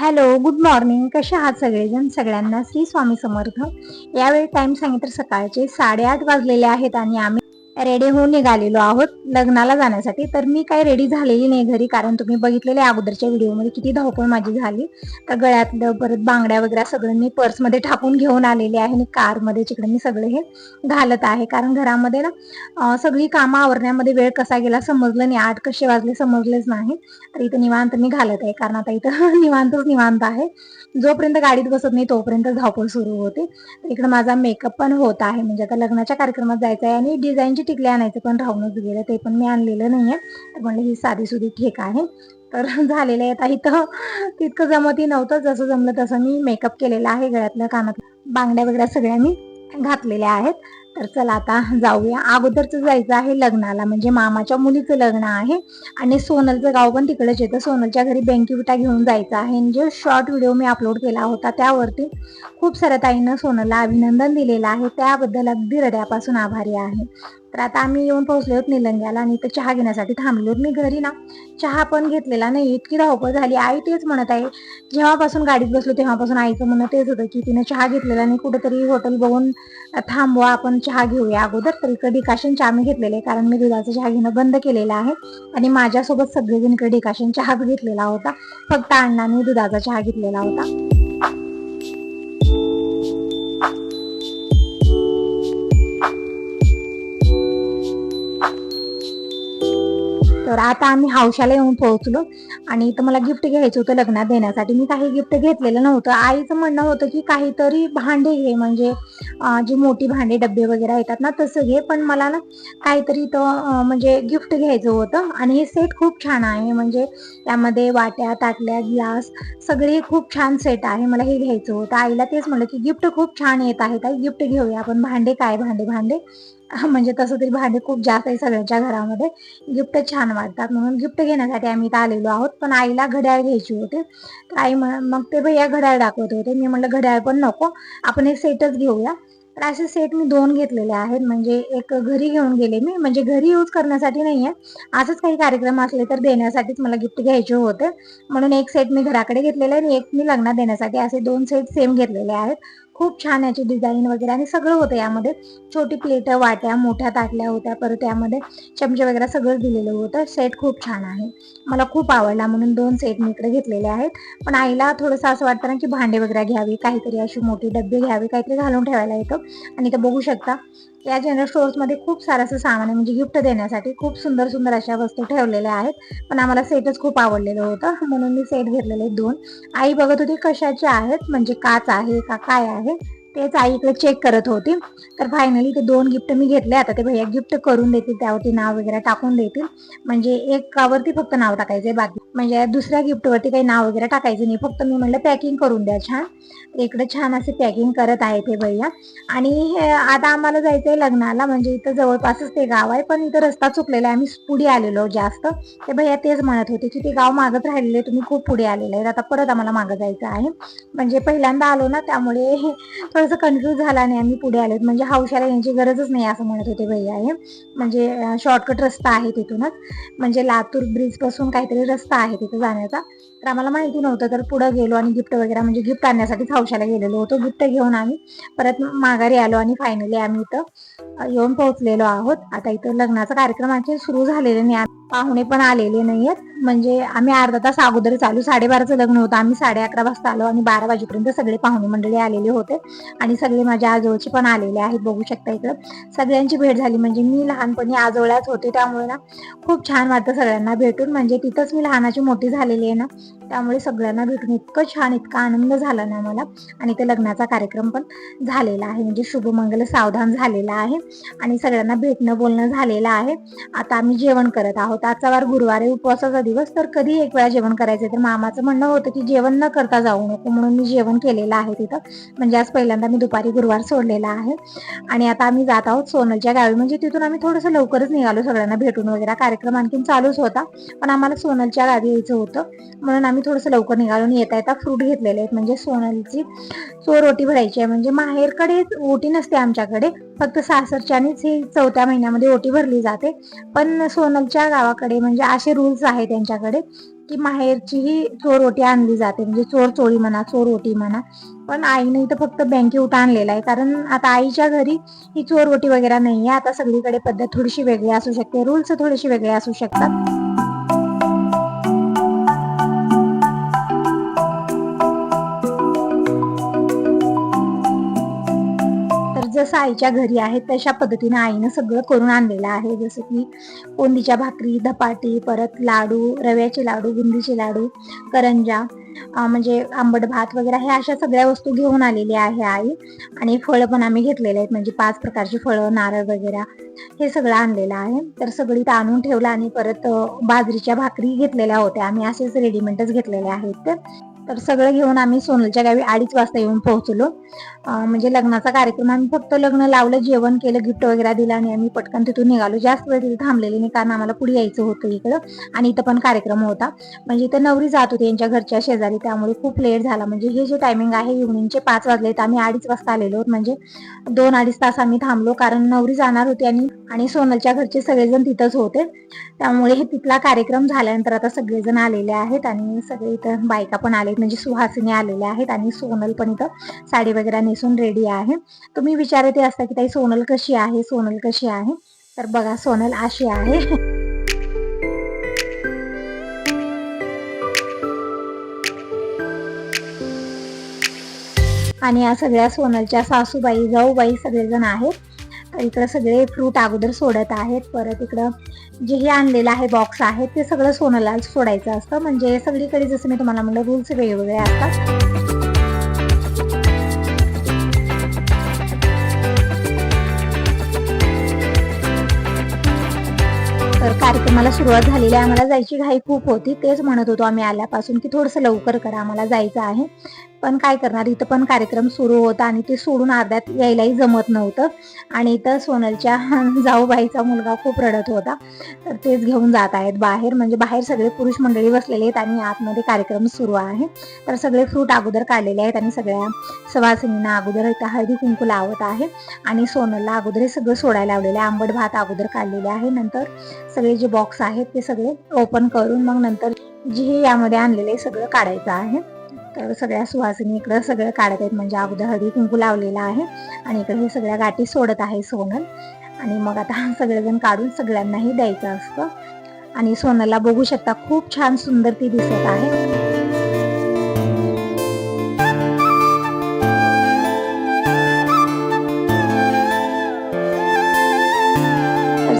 Hello, good morning. कसे आहात सगळेजण? सगळ्यांना श्री स्वामी समर्थ. यावेळी टाइम सांगितलं सकाळचे 8:30 वाजलेले आहेत आणि आम्ही रेडी होऊन निघालेलो आहोत लग्नाला जाण्यासाठी. तर मी काही रेडी झालेली नाही घरी, कारण तुम्ही बघितलेले अगोदरच्या व्हिडिओमध्ये किती धावपळ माझी झाली. तर गळ्यातलं परत बांगड्या वगैरे सगळं मी पर्समध्ये टाकून घेऊन आलेले आहे आणि कारमध्ये तिकडे मी सगळे हे घालत आहे, कारण घरामध्ये ना सगळी कामं आवरण्यामध्ये वेळ कसा गेला समजलं नाही. 8 कसे वाजले समजलेच नाही. तर इथं निवांत मी घालत आहे, कारण आता इथं निवांत आहे. जोपर्यंत गाडीत बसत नाही तोपर्यंत धावपळ सुरू होते. तर इकडे माझा मेकअप पण होत आहे, म्हणजे आता लग्नाच्या कार्यक्रमात जायचं आहे आणि डिझाईनची टिकली आणायचं पण राहूनच गेलं, ते पण मी आणलेलं नाहीये. तर म्हणलं ही साधीसुधी ठीक आहे. तर झालेलं आहे. आता इथं तितकं जमतही नव्हतं, जसं जमलं तसं मी मेकअप केलेला आहे. गळ्यातलं कानातलं बांगड्या वगैरे सगळ्या मी घातलेल्या आहेत. तर चला आता जाऊया. अगोदरच जायचं आहे लग्नाला, म्हणजे मामाच्या मुलीचं लग्न आहे आणि सोनलचं गाव पण तिकडेच येतं. सोनलच्या घरी बँकी घेऊन जायचं आहे. जो शॉर्ट व्हिडिओ मी अपलोड केला होता त्यावरती खूप साऱ्या ताईंना सोनलला अभिनंदन दिलेलं आहे, त्याबद्दल अगदी हृदयापासून आभारी आहे. तर आता आम्ही येऊन पोहोचलो आहोत निलंग्याला आणि इथं चहा घेण्यासाठी थांबलो. मी घरी ना चहा पण घेतलेला नाही, इतकी धावपळ झाली. आई तेच म्हणत आहे, जेव्हापासून गाडीत बसलो तेव्हापासून आईचं म्हणणं तेच होतं की तिने चहा घेतलेला नाही, कुठेतरी हॉटेल बघून थांबवा, आपण चहा घेऊया अगोदर. तर इकडे डिकाशन चहा मी घेतलेले, कारण मी दुधाचा चहा घेणं बंद केलेलं आहे आणि माझ्यासोबत सगळेजण इकडे डिकाशन चहा घेतलेला होता. फक्त अण्णांनी दुधाचा चहा घेतलेला होता. तर आता आम्ही हौशाला येऊन पोहोचलो आणि इथं मला गिफ्ट घ्यायचं होतं लग्नात देण्यासाठी. मी काही गिफ्ट घेतलेलं नव्हतं. आईचं म्हणणं होतं की काहीतरी भांडे घे, म्हणजे जी मोठी भांडे डब्बे वगैरे येतात ना तसं घे, पण मला ना काहीतरी इथं म्हणजे गिफ्ट घ्यायचं होतं. आणि हे सेट खूप छान आहे, म्हणजे त्यामध्ये वाट्या ताटल्या ग्लास सगळे खूप छान सेट आहे. मला हे घ्यायचं होतं. आईला तेच म्हणलं की गिफ्ट खूप छान येत आहे, काही गिफ्ट घेऊया आपण. भांडे काय, भांडे भांडे म्हणजे तसं तरी भांडे खूप जास्त आहे सगळ्यांच्या घरामध्ये, गिफ्ट छान वाटतात म्हणून गिफ्ट घेण्यासाठी आम्ही इथं आलेलो आहोत. पण आईला घड्याळ घ्यायची होते. तर आई मग ते भैया घड्याळ दाखवत होते. मी म्हटलं घड्याळ पण नको, आपण हे सेटच घेऊया. तर असे सेट मी 2 घेतलेले आहेत, म्हणजे एक घरी घेऊन गेले मी, म्हणजे घरी यूज करण्यासाठी नाहीये, असंच काही कार्यक्रम असले तर देण्यासाठीच मला गिफ्ट घ्यायचे होते. म्हणून एक सेट मी घराकडे घेतलेला आहे आणि एक मी लग्नात देण्यासाठी, असे 2 सेट सेम घेतलेले आहेत. खूप छान याची डिझाईन वगैरे आणि सगळं होतं यामध्ये. छोटी प्लेट, वाट्या, मोठ्या ताटल्या होत्या, परत त्यामध्ये चमचे वगैरे सगळं दिलेलं होतं. सेट खूप छान आहे, मला खूप आवडला म्हणून 2 सेट मी इकडे घेतलेले आहेत. पण आईला थोडंसं असं वाटतं ना की भांडे वगैरे घ्यावी, काहीतरी अशी मोठी डब्बे घ्यावी, काहीतरी घालून ठेवायला येतं. आणि इथं बघू शकता या जनरल स्टोअर्समध्ये खूप सारं असं सामान आहे, म्हणजे गिफ्ट देण्यासाठी खूप सुंदर सुंदर अशा वस्तू ठेवलेल्या आहेत. पण आम्हाला सेटच खूप आवडलेलं होतं म्हणून मी सेट घेतलेले 2. आई बघत होती कशाचे आहेत, म्हणजे काच आहे का काय आहे, तेच आई इकडे चेक करत होती. तर फायनली ते 2 गिफ्ट मी घेतले. आता ते भैया गिफ्ट करून देतील, त्यावरती नाव वगैरे टाकून देतील. म्हणजे एकावरती फक्त नाव टाकायचंय, बाकी म्हणजे दुसऱ्या गिफ्टवरती काही नाव वगैरे टाकायचं नाही. फक्त मी म्हणलं पॅकिंग करून द्या छान. इकडे छान असे पॅकिंग करत आहे ते भैया. आणि आता आम्हाला जायचंय लग्नाला, म्हणजे इथं जवळपासच ते गाव आहे, पण इथं रस्ता चुकलेला आहे, आम्ही पुढे आलेलो जास्त. ते भैया तेच म्हणत होते की ते गाव मागत राहिलेले, तुम्ही खूप पुढे आलेले आहेत, आता परत आम्हाला मागं जायचं आहे. म्हणजे पहिल्यांदा आलो ना, त्यामुळे थोडंसं कन्फ्यूज झाला आणि आम्ही पुढे आलोत. म्हणजे हौशाला यांची गरजच नाही असं म्हणत होते भैया हे, म्हणजे शॉर्टकट रस्ता आहे तिथूनच, म्हणजे लातूर ब्रिज पासून काहीतरी रस्ता आहे तिथं जाण्याचा. तर आम्हाला माहिती नव्हतं, तर पुढे गेलो आणि गिफ्ट वगैरे, म्हणजे गिफ्ट आणण्यासाठीच हौशाला गेलेलो होतो. गिफ्ट घेऊन आम्ही परत माघारी आलो आणि फायनली आम्ही इथं येऊन पोहोचलेलो आहोत. आता इथं लग्नाचा कार्यक्रम आणखी सुरू झालेला नाही, पाहुणे पण आलेले नाहीयेत. म्हणजे आम्ही अर्धा तास अगोदर चालू, 12:30चं लग्न होतं, आम्ही 11:30 वाजता आलो आणि 12 वाजेपर्यंत सगळे पाहुणे मंडळी आलेले होते. आणि सगळे माझ्या आजोळचे पण आलेले आहेत, बघू शकता इकडं सगळ्यांची भेट झाली. म्हणजे मी लहानपणी आजोळ्याच होते, त्यामुळे ना खूप छान वाटतं सगळ्यांना भेटून. म्हणजे तिथंच मी लहानाची मोठी झालेली आहे ना, त्यामुळे सगळ्यांना भेटून इतकं छान, इतका आनंद झाला ना मला. आणि ते लग्नाचा कार्यक्रम पण झालेला आहे, म्हणजे शुभमंगल सावधान झालेला आहे आणि सगळ्यांना भेटणं बोलणं झालेलं आहे. आता आम्ही जेवण करत आहोत. आजचा वार गुरुवार आहे, उपवासाचा दिवस, तर कधी एक वेळा जेवण करायचं. तर मामाचं म्हणणं होतं की जेवण न करता जाऊ नको, म्हणून मी जेवण केलेलं आहे तिथं. म्हणजे आज पहिल्यांदा मी दुपारी गुरुवार सोडलेला आहे. आणि आता आम्ही जात आहोत सोनलच्या गावी. म्हणजे तिथून आम्ही थोडंसं लवकरच निघालो, सगळ्यांना भेटून वगैरे. कार्यक्रम आणखीन चालूच होता, पण आम्हाला सोनलच्या गावी यायचं होतं म्हणून आम्ही थोडंसं लवकर निघालो. येता येता फ्रूट घेतलेले आहेत, म्हणजे सोनलची चोर ओटी भरायची आहे. म्हणजे माहेरकडे ओटी नसते आमच्याकडे, फक्त सासरच्यानीच ही 4थ्या महिन्यामध्ये ओटी भरली जाते. पण सोनलच्या गावाकडे म्हणजे असे रूल्स आहे त्यांच्याकडे की माहेरची ही चोर ओटी आणली जाते, म्हणजे चोर चोळी म्हणा, चोर ओटी म्हणा. पण आईने इथं फक्त बँके उठा आणलेला आहे, कारण आता आईच्या घरी ही चोर ओटी वगैरे नाहीये. आता सगळीकडे पद्धत थोडीशी वेगळी असू शकते, रूल्स थोडेसे वेगळे असू शकतात. जसं आईच्या घरी आहे तशा पद्धतीने आईनं सगळं करून आणलेलं आहे. जसं की कोंडीच्या भाकरी, धपाटी, परत लाडू, रव्याचे लाडू, बुंदीचे लाडू, करंजा, म्हणजे आंबट भात वगैरे हे अशा सगळ्या वस्तू घेऊन आलेली आहे आई. आणि फळं पण आम्ही घेतलेले आहेत, म्हणजे 5 प्रकारची फळं, नारळ वगैरे हे सगळं आणलेलं आहे. तर सगळी आणून ठेवलं आणि परत बाजरीच्या भाकरी घेतलेल्या होत्या, आम्ही असेच रेडीमेडच घेतलेले आहेत. तर सगळं घेऊन आम्ही सोनलच्या गावी 2:30 वाजता येऊन पोहोचलो. म्हणजे लग्नाचा कार्यक्रम आम्ही फक्त लग्न लावलं, जेवण केलं, गिफ्ट वगैरे दिलं आणि आम्ही पटकन तिथून निघालो. जास्त वेळ तिथे थांबलेली नाही, कारण आम्हाला पुढे यायचं होतं इकडं आणि इथं पण कार्यक्रम होता. म्हणजे इथं नवरी जात होती यांच्या घरच्या शेजारी, त्यामुळे खूप लेट झाला. म्हणजे हे जे टायमिंग आहे इव्हनिंगचे 5 वाजले, तर आम्ही 2:30 वाजता आलेलो, म्हणजे 2-2.5 तास आम्ही थांबलो, कारण नवरी जाणार होती आणि सोनलच्या घरचे सगळेजण तिथंच होते. त्यामुळे हे तिथला कार्यक्रम झाल्यानंतर आता सगळेजण आलेले आहेत आणि सगळे इथं बायका पण आलेत, म्हणजे सुहासिनी आलेल्या आहेत आणि सोनल पण इथं साडी वगैरे नेसून रेडी आहे. तुम्ही विचारते असता की ताई सोनल कशी आहे, सोनल कशी आहे? तर बघा सोनल अशी आहे. आणि या सगळ्या सोनलच्या सासूबाई, जाऊबाई सगळेजण आहेत. तर इकडे सगळे फ्रूट अगोदर सोडत आहेत. परत इकडं जे हे आणलेलं आहे बॉक्स आहे ते सगळं सोनलला सोडायचं असतं. म्हणजे सगळीकडे जसं मी तुम्हाला म्हणलं रूल्स वेगवेगळे असतात. तर कार्यक्रमाला सुरुवात झालेली आहे. आम्हाला जायची घाई खूप होती. तेच म्हणत होतो आम्ही आल्यापासून की थोडंसं लवकर करा, आम्हाला जायचं आहे. पण काय करणार, इथं पण कार्यक्रम सुरू होता आणि ते सोडून अर्ध्यात यायलाही जमत नव्हतं. आणि इथं सोनलच्या जाऊबाईचा मुलगा खूप रडत होता, तर तेच घेऊन जात आहेत बाहेर. म्हणजे बाहेर सगळे पुरुष मंडळी बसलेले आहेत आणि आतमध्ये कार्यक्रम सुरू आहे. तर सगळे फ्रूट अगोदर काढलेले आहेत आणि सगळ्या सवासिनींना अगोदर इथं हळदी कुंकू लावत आहे. आणि सोनलला अगोदर हे सगळं सोडायला लावलेलं आहे. आंबट भात अगोदर काढलेले आहे. नंतर सगळे जे बॉक्स आहेत ते सगळे ओपन करून मग नंतर जे यामध्ये आणलेले सगळं काढायचं आहे. तर सगळ्या सुहासिनी इकडं सगळं काढत आहेत, म्हणजे अगोदर हळदी कुंकू लावलेला आहे आणि इकडे हे सगळ्या गाठी सोडत आहे सोनल. आणि मग आता सगळेजण काढून सगळ्यांनाही द्यायचं असतं. आणि सोनलला बघू शकता खूप छान सुंदर ती दिसत आहे.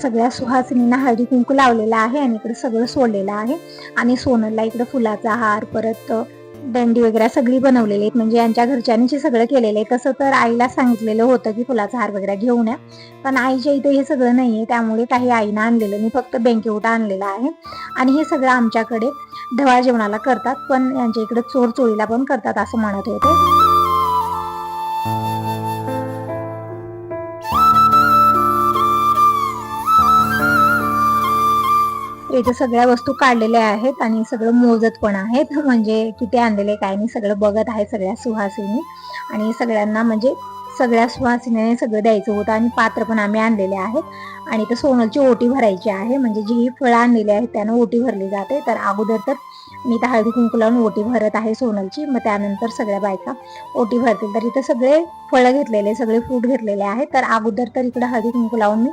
सगळ्या सुहासिनींना हळदी कुंकू लावलेला आहे आणि इकडे सगळं सोडलेलं आहे. आणि सोनलला इकडे फुलाचा हार, परत दंडी वगैरे सगळी बनवलेली आहेत, म्हणजे यांच्या घरच्यांनी सगळं केलेलं आहे. तसं तर आईला सांगितलेलं होतं की फुलाचा हार वगैरे घेऊन या, पण आईच्या इथे हे सगळं नाहीये, त्यामुळे काही आईनं आणलेलं नाही, फक्त बँकेवटा आणलेला आहे. आणि हे सगळं आमच्याकडे ढवाळ जेवणाला करतात, पण यांच्या इकडे चोर चोळीला पण करतात असं म्हणत होते. इथे सगळ्या वस्तू काढलेल्या आहेत आणि सगळं मोजत पण आहेत, म्हणजे किती आणलेले काय नाही सगळं बघत आहे सगळ्या सुहासिनी. आणि सगळ्यांना म्हणजे सगळ्या सुहासिनीने सगळं द्यायचं होतं आणि पात्र पण आम्ही आणलेले आहेत. आणि तर सोनलची ओटी भरायची आहे, म्हणजे जी फळं आणलेली आहेत त्यानं ओटी भरली जाते. तर अगोदर तर मी तर हळदी कुंकू लावून ओटी भरत आहे सोनलची, मग त्यानंतर सगळ्या बायका ओटी भरतील. तर इथं सगळे फळं घेतलेले, सगळे फ्रूट घेतलेले आहेत. तर अगोदर तर इकडे हळदी कुंकू लावून मी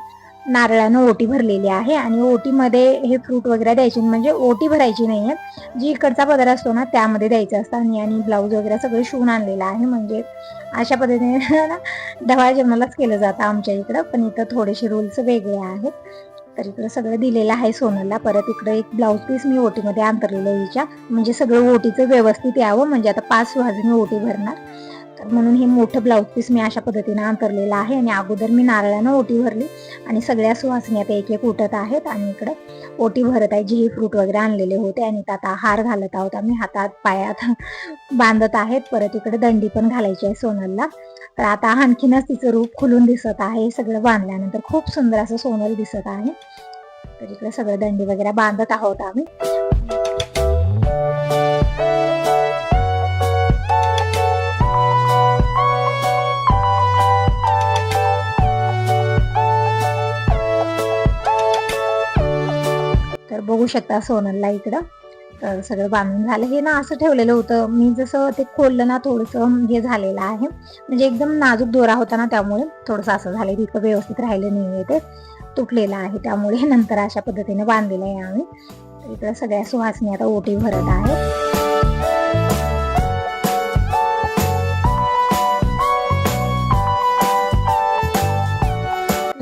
नारळानं ओटी भरलेली आहे आणि ओटीमध्ये हे फ्रूट वगैरे द्यायचे, म्हणजे ओटी भरायची नाहीये, जी इकडचा पदर असतो ना त्यामध्ये द्यायचं असतं. आणि ब्लाऊज वगैरे सगळं शिवून आणलेलं आहे, म्हणजे अशा पद्धतीने ना ढवाळ जेवणालाच केलं जातं आमच्या इकडं. पण इथं थोडेसे रूल्स वेगळे आहेत. तर इकडं सगळं दिलेलं आहे सोनलला. परत इकडं एक ब्लाऊज पीस मी ओटीमध्ये अंतरलेलं हिच्या, म्हणजे सगळं ओटीचं व्यवस्थित यावं, म्हणजे आता 5 वाजून ओटी भरणार, तर म्हणून हे मोठं ब्लाऊज पीस मी अशा पद्धतीने अंतरलेलं आहे. आणि अगोदर मी नारळानं ओटी भरली आणि सगळ्या सुहासिनी आता एक एक उठत आहेत आणि इकडं ओटी भरत आहे, जे फ्रूट वगैरे आणलेले होते. आणि आता हार घालत आहोत आम्ही, हातात पायात बांधत आहेत. परत इकडे दंडी पण घालायची आहे सोनलला. तर आता आणखीनच तिचं रूप खुलून दिसत आहे, सगळं बांधल्यानंतर खूप सुंदर असं सोनल दिसत आहे. तर इकडे सगळं दंडी वगैरे बांधत आहोत आम्ही. बघू शकता सोनलला इकडं. तर सगळं बांधून झालं. हे ना असं ठेवलेलं होतं, मी जसं ते खोललं ना थोडंसं हे झालेलं आहे, म्हणजे एकदम नाजूक दोरा होता ना, त्यामुळे थोडंसं असं झालं, तितकं व्यवस्थित राहिलं नाहीये, ते तुटलेलं आहे. त्यामुळे नंतर अशा पद्धतीने बांधलेलं आहे आम्ही. इकडे सगळ्या सुहासनी आता ओटी भरत आहेत.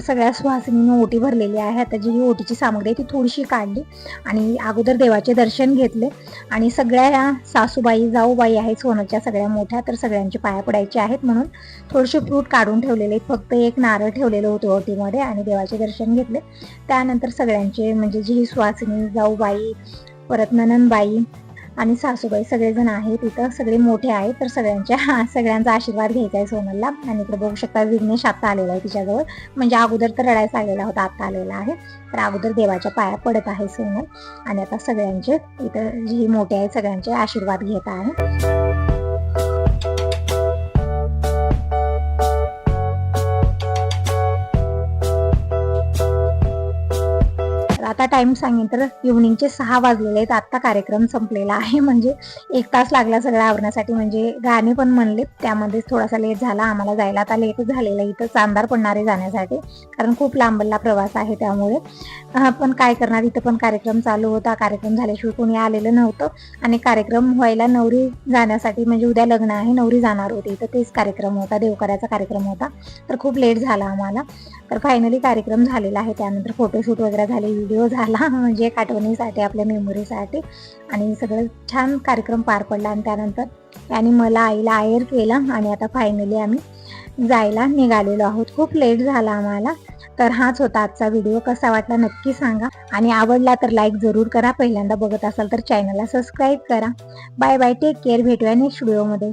सगळ्या सुहासिनीने ओटी भरलेली आहे. आता जी ओटीची सामग्री आहे ती थोडीशी काढली आणि अगोदर देवाचे दर्शन घेतले आणि सगळ्या ह्या सासूबाई जाऊबाई आहेत सोनलच्या सगळ्या मोठ्या, तर सगळ्यांचे पाया पडायचे आहेत म्हणून थोडेसे फ्रूट काढून ठेवलेले. फक्त एक नारळ ठेवलेलं होतं ओटीमध्ये आणि देवाचे दर्शन घेतले. त्यानंतर सगळ्यांचे म्हणजे जी सुहासिनी जाऊबाई, परत ननंदबाई आणि सासूबाई सगळेजण आहेत इथं, सगळे मोठे आहेत, तर सगळ्यांचा आशीर्वाद घ्यायचा आहे सोनलला. आणि इकडे बघू शकता विघ्नेश आत्ता आलेला आहे तिच्याजवळ, म्हणजे अगोदर तर रडायला आलेला होता, आत्ता आलेला आहे. तर अगोदर देवाच्या पाया पडत आहे सोनल आणि आता सगळ्यांचे इथं जी मोठे आहेत सगळ्यांचे आशीर्वाद घेत आहे. आता टाइम सांगेन तर इव्हनिंगचे 6 वाजलेले आहेत. आता कार्यक्रम संपलेला आहे, म्हणजे 1 तास लागला सगळं आवरण्यासाठी. म्हणजे गाणे पण म्हणले, त्यामध्येच थोडासा लेट झाला आम्हाला जायला. आता लेटच झालेला इथं चांदार पडणारे जाण्यासाठी, कारण खूप लांबला प्रवास आहे त्यामुळे. पण काय करणार, इथं पण कार्यक्रम चालू होता. कार्यक्रम झाल्याशिवाय कोणी आलेलं नव्हतं आणि कार्यक्रम व्हायला नवरी जाण्यासाठी, म्हणजे उद्या लग्न आहे, नवरी जाणार होती, तर तेच कार्यक्रम होता, देवकऱ्याचा कार्यक्रम होता. तर खूप लेट झाला आम्हाला. तर फायनली कार्यक्रम झालेला आहे. त्यानंतर फोटोशूट वगैरे झाले, व्हिडिओ झाला, म्हणजे एक आठवणीसाठी, आपल्या मेमोरीसाठी. आणि सगळं छान कार्यक्रम पार पडला. आणि त्यानंतर त्याने मला आईला आयर केला आणि आता फायनली आम्ही जायला निघालेलो आहोत. खूप लेट झाला आम्हाला. तर हाच होता आजचा व्हिडिओ. कसा वाटला नक्की सांगा आणि आवडला तर लाईक जरूर करा. पहिल्यांदा बघत असाल तर चॅनलला सबस्क्राईब करा. Bye bye, take care. भेटूया नेक्स्ट व्हिडिओमध्ये.